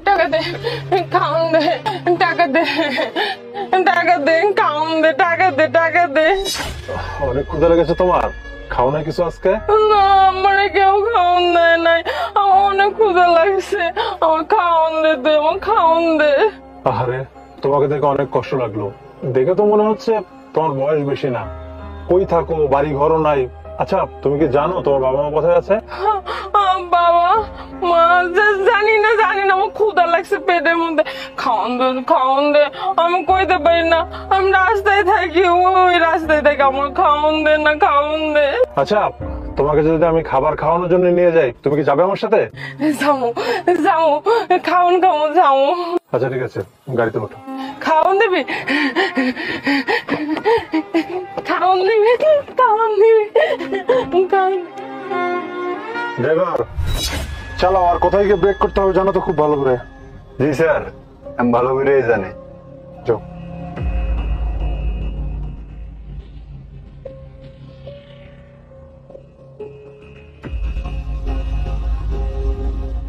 টাকা দে, খাওন দে, টাকা দে, টাকা দে, খাওন দে, টাকা দে, টাকা দে। অনেক ক্ষুধা লেগেছে তোমার, খাও না কিছু আজকে? না, আমার কেউ খাওন দেয় নাই, আমার অনেক ক্ষুধা লাগছে, আমার খাওন দে, তুই আমার খাওন দে। আরে তোমাকে দেখে অনেক কষ্ট লাগলো, দেখে তো মনে হচ্ছে তোমার বয়স বেশি না। কই থাকো, বাড়ি ঘরও নাই। আচ্ছা তুমি কি জানো তোমার বাবা মা কোথায় আছে? বাবা মা জানি না, আমার ক্ষুধা লাগছে পেটের মধ্যে, খাওন দে, খাওন দে। আমি কইতে পারি না, আমি রাস্তায় থাকি, ওই রাস্তায় থাকি, আমার খাওন দে না, খাওন দে। আচ্ছা তোমাকে যদি আমি খাবার খাওয়ানোর জন্য নিয়ে যাই, তুমি কি যাবে আমার সাথে? যাও যাও, খাওন খাও, যাও। আচ্ছা ঠিক আছে, গাড়িতে ওঠো। খাওন দিবি, খাওন দিবি, খাওন দিবি, খাওন। ড্রাইভার চালাও, আর কোথায় গিয়ে ব্রেক করতে হবে জানো তো খুব ভালো করে? জি স্যার, আমি ভালো করেই জানি। যাও।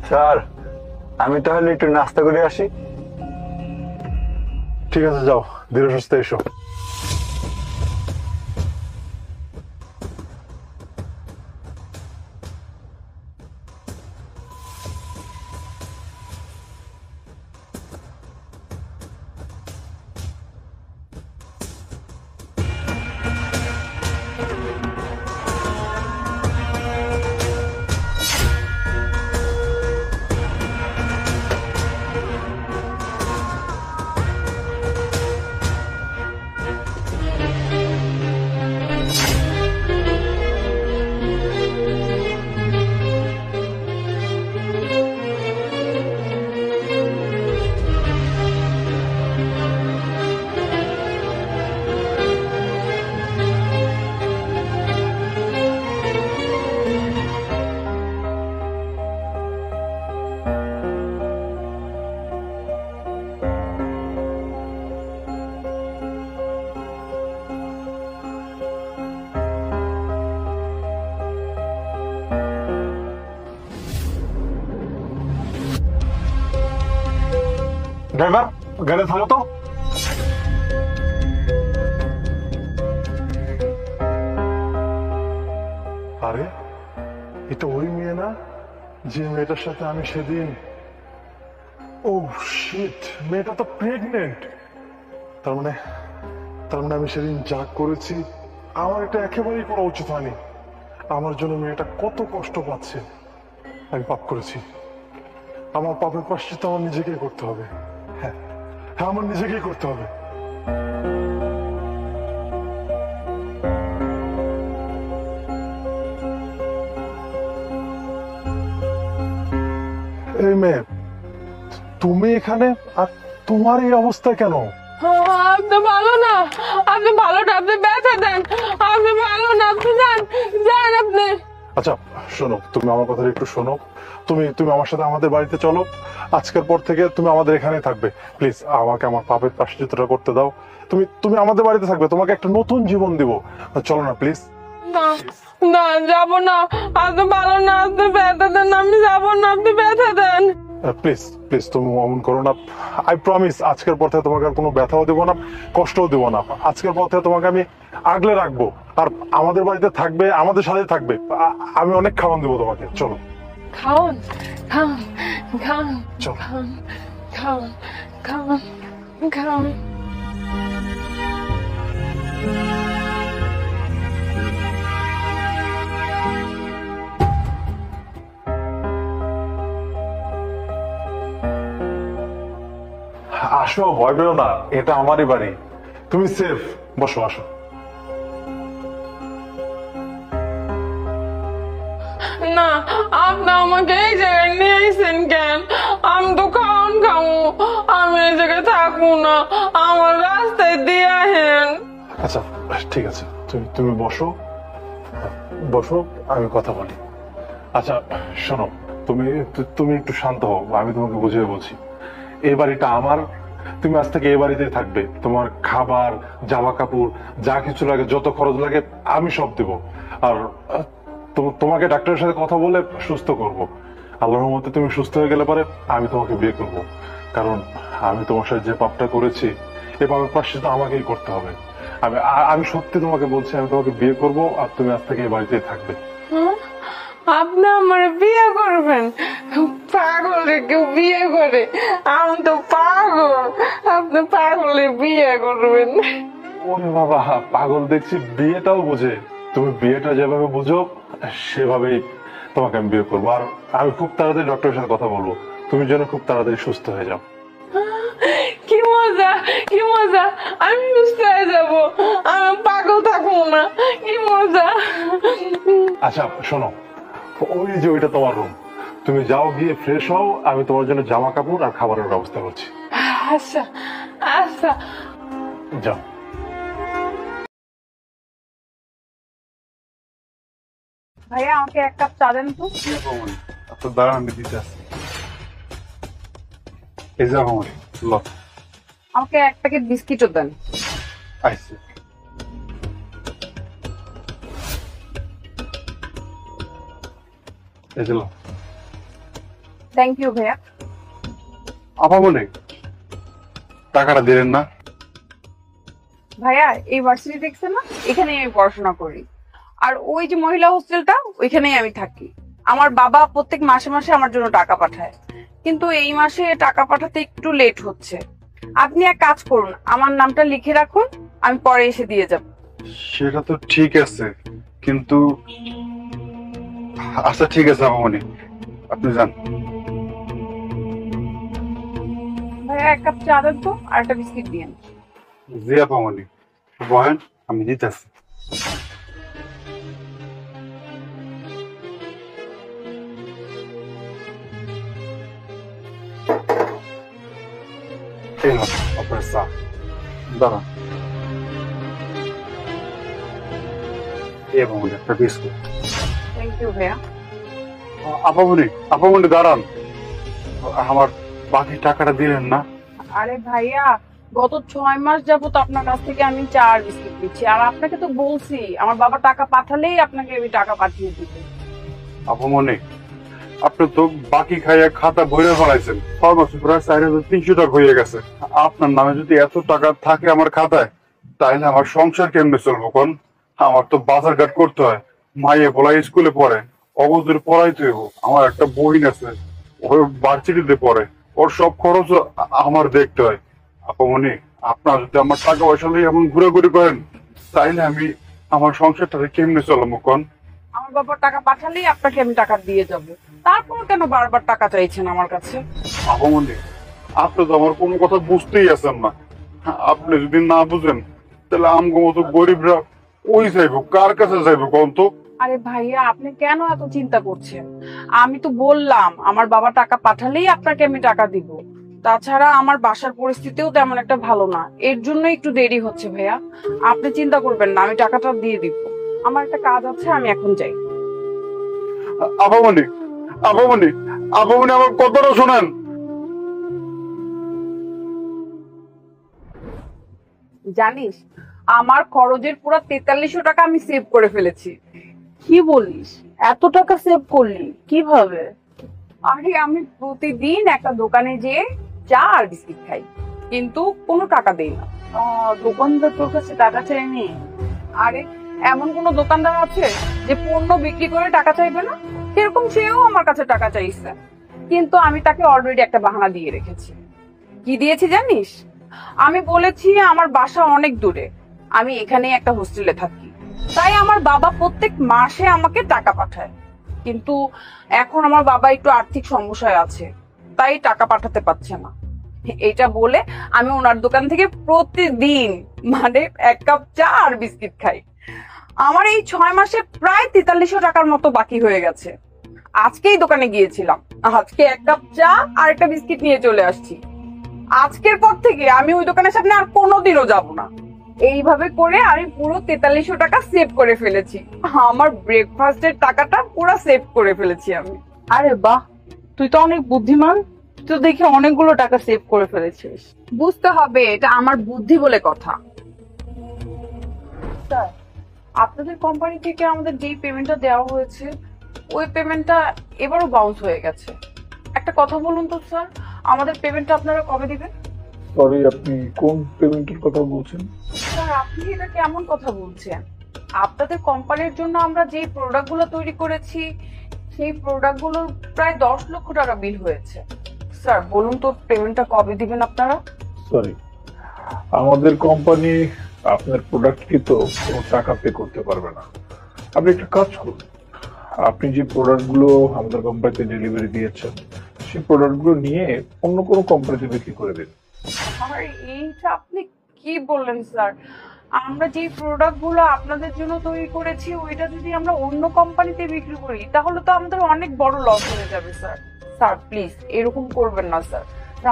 স্যার আমি তাহলে একটু নাস্তা করে আসি। ঠিক আছে যাও, ধীরে সুস্থে এসো। ড্রাইভার গাড়ি থামো তো। আরে এটা ওই মেয়ে না, যে মেয়েটার সাথে আমি সেদিন। ও শিট, মেয়েটা তো প্রেগনেন্ট। তার মানে আমি সেদিন যা করেছি, আমার এটা একেবারেই করা উচিত হয়নি। আমার জন্য মেয়েটা কত কষ্ট পাচ্ছে। আমি পাপ করেছি, আমার পাপের প্রায়শ্চিত্ত আমার নিজেকেই করতে হবে। হ্যাঁ হ্যাঁ, আমার নিজেকেই করতে হবে। এই মেয়ে, তুমি এখানে, আর তোমার এই অবস্থা কেন? আপনি ভালো না, আপনি ভালো না, আপনি ব্যথা দেন, আপনি ভালো না, আপনি যান যান আপনি। আচ্ছা শোনো, তুমি আমার কথা একটু শোনো। তুমি আমার সাথে আমাদের বাড়িতে চলো। আজকের পর থেকে তুমি আমাদের এখানে থাকবে। প্লিজ আমাকে আমার পাপের প্রায়শ্চিত্তটা করতে দাও। তুমি আমাদের বাড়িতে থাকবে, তোমাকে একটা নতুন জীবন দিব। চলো না প্লিজ। না না, যাবো না, আপনি ভালো না, আপনি ব্যথা দেন, আমি যাবো না, আপনি ব্যথা দেন। প্লিজ প্লিজ তুমি অমন করো না। আই প্রমিস, আজকের পর থেকে তোমাকে আর কোনো ব্যথাও দেবো না, কষ্টও দেবো না। আজকের পর থেকে তোমাকে আমি আগলে রাখবো, আর আমাদের বাড়িতে থাকবে, আমাদের সাথে থাকবে। আমি অনেক খাওয়ান দেবো তোমাকে। চলো খাওন খাওন খাওন চলো। খাওন খাওন খাওন খাওন। আসো, ভয় পেও না, এটা আমারই বাড়ি, তুমি সেফ। বসো, আসো। না, আপনি আমাকে এই জায়গায় নিয়ে আইছেন কেন? আমি তো খাওন খাবো, আমি এই জায়গায় থাকবো না, আমার রাস্তায় দিয়ে আহেন। আচ্ছা ঠিক আছে, তুমি বসো, বসো, আমি কথা বলি। আচ্ছা শোনো, তুমি একটু শান্ত হও, আমি তোমাকে বুঝিয়ে বলছি। এই বাড়িটা আমার, তুমি আজ থেকে এই বাড়িতে থাকবে। তোমার খাবার, জামা কাপড়, যা কিছু লাগে, যত খরচ লাগে আমি সব দেব। আর তোমাকে ডাক্তারের সাথে কথা বলে সুস্থ করব। আল্লাহর মতে তুমি সুস্থ হয়ে গেলে পরে আমি তোমাকে বিয়ে করব, কারণ আমি তোমার সাথে যে পাপটা করেছি এই পাপের প্রায়শ্চিত্ত আমাকেই করতে হবে। আমি আমি সত্যি তোমাকে বলছি, আমি তোমাকে বিয়ে করব আর তুমি আজ থেকে এই বাড়িতেই থাকবে। হ্যাঁ? আপনি আমার বিয়ে করবেন? পাগলের কেউ বিয়ে করে? আমি তো পাগল, আপনি পাগলের বিয়ে করবেন? ওরে বাবা, পাগল দেখছি বিয়েটাও বোঝে। তুমি বিয়েটা যেভাবে বুঝো সেভাবেই তোমাকে আমি বিয়ে করবো। আর আমি খুব তাড়াতাড়ি ডক্টরের সাথে কথা বলবো, তুমি যেন খুব তাড়াতাড়ি সুস্থ হয়ে যাও। কি মজা, কি মজা, আমি সুস্থ হয়ে যাবো, আমি পাগল থাকবো না, কি মজা। আচ্ছা শোনো, ওই যে ওইটা তোমার রুম, তুমি যাও গিয়ে ফ্রেশ হও, আমি তোমার জন্য জামা কাপড় আর খাবারের ব্যবস্থা করছি। আচ্ছা আচ্ছা। যাও। ভাইয়া আমাকে এক কাপ চা দেন তো। আপনার দাঁড়ান, আমি দিতে আসছি। এই যে আমার ল, আমাকে এক প্যাকেট বিস্কিটও দেন। আইসি। এই যে ল। থ্যাংক ইউ ভাইয়া। আপামনি, টাকাটা দিলেন না? ভাইয়া এই ভার্সিটি দেখছে না, এখানেই আমি পড়াশোনা করি। আর ওই যে মহিলা হোস্টেলটা, ওইখানেই আমি থাকি। আমার বাবা প্রত্যেক মাসে মাসে আমার জন্য টাকা পাঠায়, কিন্তু এই মাসে টাকা পাঠাতে একটু লেট হচ্ছে। আপনি এক কাজ করুন, আমার নামটা লিখে রাখুন, আমি পরে এসে দিয়ে যাব। সেটা তো ঠিক আছে, কিন্তু আচ্ছা ঠিক আছে আপামনি, আপনি যান। ভাইয়া এক কাপ চা দেন তো, আর একটা বিস্কিট দিন। জি আপামনি, বহেন, আমি দিতেছি। এই নাও আপনার চা। দাঁড়ান, এই আপামনি একটা বিস্কুট। থ্যাংক ইউ ভাইয়া। আপামনি, আপামনি দাঁড়ান, আমার বাকি টাকাটা দিলেন না? আরে ভাইয়া, গত 6 মাস যাবত আপনার কাছ থেকে আমি চা আর বিস্কিট দিচ্ছি, আর আপনাকে তো বলছি আমার বাবা টাকা পাঠালেই আপনাকে আমি টাকা পাঠিয়ে দিব। আপামনি, আপনি তো বাকি খাইয়া খাতা বইরে ফেলাইছেন, ফার্মাসি প্রায় 4300 টাকা হয়ে গেছে। আপনার নামে যদি এত টাকা থাকে আমার খাতায়, তাহলে আমার সংসার কেমনে চলবো কোন? আমার তো বাজার ঘাট করতে হয়, মাইয়ে বলাই স্কুলে পড়ে, অবধি পড়াইতে হইব। আমার একটা বহিন আছে, ওর ভার্সিটিতে পড়ে, ওর সব খরচ আমার দেখতে হয়। আপামনি, আপনার যদি আমার টাকা পয়সা নিয়ে এমন ঘুরাঘুরি করেন, তাইলে আমি আমার সংসারটাকে কেমনে চলাবো কোন? আমার বাবার টাকা পাঠালেই আপনাকে আমি টাকা দিয়ে যাব, তারপর কেন বারবার টাকা চাইছেন আমার কাছে? আপামনি, আপনি তো আমার কোনো কথা বুঝতেই আছেন না। আপনি যদি না বুঝেন, তাহলে আমগো মতো গরিবরা ওই যাইব কার কাছে যাইব কোন তো? আরে ভাইয়া, আপনি কেন এত চিন্তা করছেন? আমি তো বললাম আমার বাবা টাকা পাঠালেই আপনাকে আমি টাকা দিব। তাছাড়া আমার বাসার পরিস্থিতিও তেমন একটা ভালো না, এর জন্য একটু দেরি হচ্ছে ভাইয়া। আপনি চিন্তা করবেন না, আমি টাকাটা দিয়ে দিব। আমার একটা কাজ আছে, আমি এখন যাই। আপামনি, আপামনি, আপামনি, আমার কথাটা শোনেন। জানিস, আমার খরচের পুরো 4300 টাকা আমি সেভ করে ফেলেছি। কি বলিস, এত টাকা সেভ করলি কিভাবে? আরে আমি প্রতিদিন একটা দোকানে যেয়ে চা আর বিস্কিট খাই, কিন্তু কোনো টাকা দেই না। দোকানদার তোর কাছে টাকা চাইনি? আরে এমন কোন দোকানদার আছে যে পণ্য বিক্রি করে টাকা চাইবে না? এরকম সেও আমার কাছে টাকা চাইছে, কিন্তু আমি তাকে অলরেডি একটা বাহানা দিয়ে রেখেছি। কি দিয়েছি জানিস? আমি বলেছি আমার বাসা অনেক দূরে, আমি এখানে একটা হোস্টেলে থাকি, তাই আমার বাবা প্রত্যেক মাসে আমাকে টাকা পাঠায়। কিন্তু এখন আমার বাবা একটু আর্থিক সমস্যায় আছে, তাই টাকা পাঠাতে পারছে না। এটা বলে আমি ওনার দোকান থেকে প্রতিদিন মানে এক কাপ চা আর বিস্কিট খাই। আমার এই 6 মাসে প্রায় 4300 টাকার মতো বাকি হয়ে গেছে। আজকেই দোকানে গিয়েছিলাম, আজকে এক কাপ চা আর একটা বিস্কিট নিয়ে চলে আসছি। আজকের পর থেকে আমি ওই দোকানের সামনে আর কোনোদিনও যাব না। এইভাবে করে আমি পুরো 4300 টাকা সেভ করে ফেলেছি। আমার ব্রেকফাস্টের টাকাটা পুরো সেভ করে ফেলেছি আমি। আরে বাহ, তুই তো অনেক বুদ্ধিমান, তুই তো দেখি অনেকগুলো টাকা সেভ করে ফেলেছিস। বুঝতে হবে এটা আমার বুদ্ধি বলে কথা। স্যার, আপনাদের কোম্পানি থেকে আমাদের যে পেমেন্টটা দেওয়া হয়েছে ওই পেমেন্টটা এবারও বাউন্স হয়ে গেছে। একটা কথা বলুন তো স্যার, আমাদের পেমেন্টটা আপনারা কবে দিবেন? সরি, আপনি কোন পেমেন্টের কথা বলছেন? স্যার আপনি এটা কেমন কথা বলছেন? আপনাদের কোম্পানির জন্য আমরা যে প্রোডাক্টগুলো তৈরি করেছি সেই প্রোডাক্টগুলোর প্রায় 10 লক্ষ টাকা বিল হয়েছে। স্যার বলুন তো পেমেন্টটা কবে দিবেন আপনারা? সরি, আমাদের কোম্পানি আপনার প্রোডাক্ট কি তো কোনো টাকা পে করতে পারবে না। আপনি একটা কাজ করুন, আপনি যে প্রোডাক্টগুলো আমাদের কোম্পানিতে ডেলিভারি দিয়েছেন সেই প্রোডাক্টগুলো নিয়ে অন্য কোনো কোম্পানিতে বিক্রি করে দিন। আর এইটা আপনি কি বললেন স্যার? আমরা যে প্রোডাক্টগুলো আপনাদের জন্য তৈরি করেছি ওইটা যদি আমরা অন্য কোম্পানিতে বিক্রি করি তাহলে তো আমাদের অনেক বড় লস হয়ে যাবে স্যার। স্যার প্লিজ এরকম করবেন না স্যার,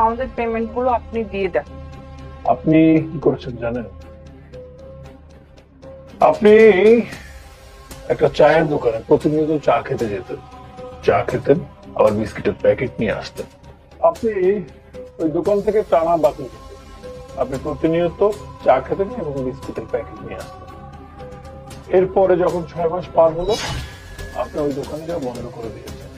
আমাদের পেমেন্টগুলো আপনি দিয়ে দেন। আপনি কি করেছেন জানেন? আপনি একটা চায়ের দোকানে প্রতিনিয়ত চা খেতে যেতেন, চা খেতেন আবার বিস্কিটের প্যাকেট নিয়ে আসতেন। আপনি ওই দোকান থেকে টানা বাকি খেতেন, আপনি প্রতিনিয়ত চা খেতেন এবং বিস্কুটের প্যাকেট নিয়ে আসতেন। এরপরে যখন 6 মাস পার হলো আপনি ওই দোকানে যা বন্ধ করে দিয়েছেন,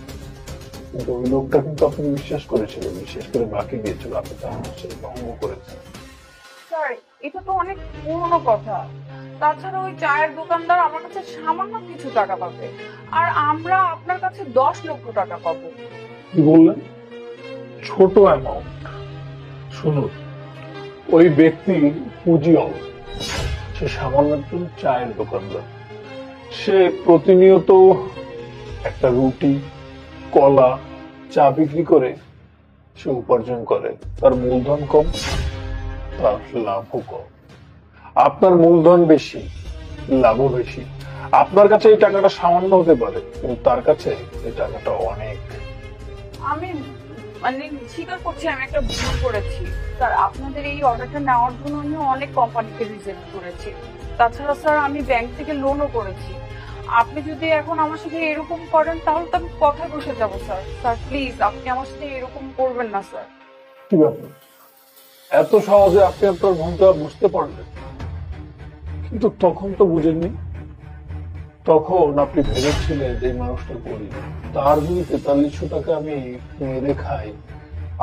কিন্তু ওই লোকটা কিন্তু আপনাকে বিশ্বাস করেছিল, বিশেষ করে বাকি দিয়েছিল, আপনি তার বিশ্বাস ভঙ্গ করেছেন। স্যার এটা তো অনেক পুরনো কথা। তাছাড়া ওই চায়ের দোকানদার আমার কাছে সামান্য কিছু টাকা পাবে আর আমরা আপনার কাছে 10 লক্ষ টাকা পাবো। কি বললেন? ছোট অ্যামাউন্ট? শুনুন, ওই ব্যক্তি পুঁজি অল্প, সে সামান্য একজন চায়ের দোকানদার। সে প্রতিনিয়ত একটা রুটি, কলা, চা বিক্রি করে সে উপার্জন করে। তার মূলধন কম, তার লাভও কম। আপনার মূলধন বেশি, লাভও বেশি। আপনার কাছে এই টাকাটা সামান্য হতে পারে, কিন্তু তার কাছে এই টাকাটা অনেক। আমি মানে স্বীকার করছি আমি একটা ভুল করেছি স্যার। আপনাদের এই অর্ডারটা নেওয়ার জন্য আমি অনেক কোম্পানিকে রিজেক্ট করেছি। তাছাড়া স্যার আমি ব্যাংক থেকে লোনও করেছি। আপনি যদি এখন আমার সাথে এরকম করেন তাহলে তো আমি কথা বসে যাবো স্যার। স্যার প্লিজ আপনি আমার সাথে এরকম করবেন না স্যার। কি ব্যাপার, এত সহজে আপনি আপনার ভুলটা বুঝতে পারলেন? কিন্তু তখন তো বুঝেননি। তখন আপনি ভেবেছিলেন যে এই মানুষটা গরিব, তার যদি 4300 টাকা আমি মেরে খাই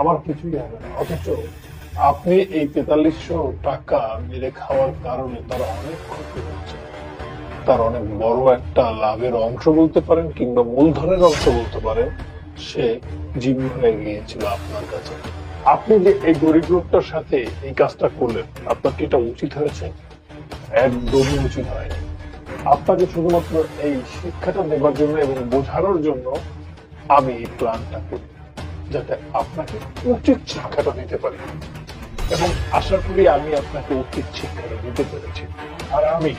আমার কিছুই হবে না। অথচ আপনি এই 4300 টাকা মেরে খাওয়ার কারণে তার অনেক ক্ষতি হচ্ছে। তার অনেক বড় একটা লাভের অংশ বলতে পারেন কিংবা মূলধনের অংশ বলতে পারেন সে জিম্মি হয়ে গিয়েছিল আপনার কাছে। আপনি যে এই গরিব লোকটার সাথে এই কাজটা করলেন, আপনার কি এটা উচিত হয়েছে? একদমই উচিত হয়নি। আপনাকে শুধুমাত্র এই শিক্ষাটা দেবার জন্য এবং বোঝানোর জন্য আমি এই প্ল্যানটা করি, যাতে আপনাকে উচিত শিক্ষাটা দিতে পারি। এবং আশা করি আমি আপনাকে উচিত শিক্ষাটা দিতে পেরেছি। আর আমি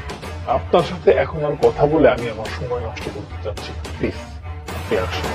আপনার সাথে এখন আর কথা বলে আমি আমার সময় নষ্ট করতে চাচ্ছি। প্লিজ আপনি আসুন।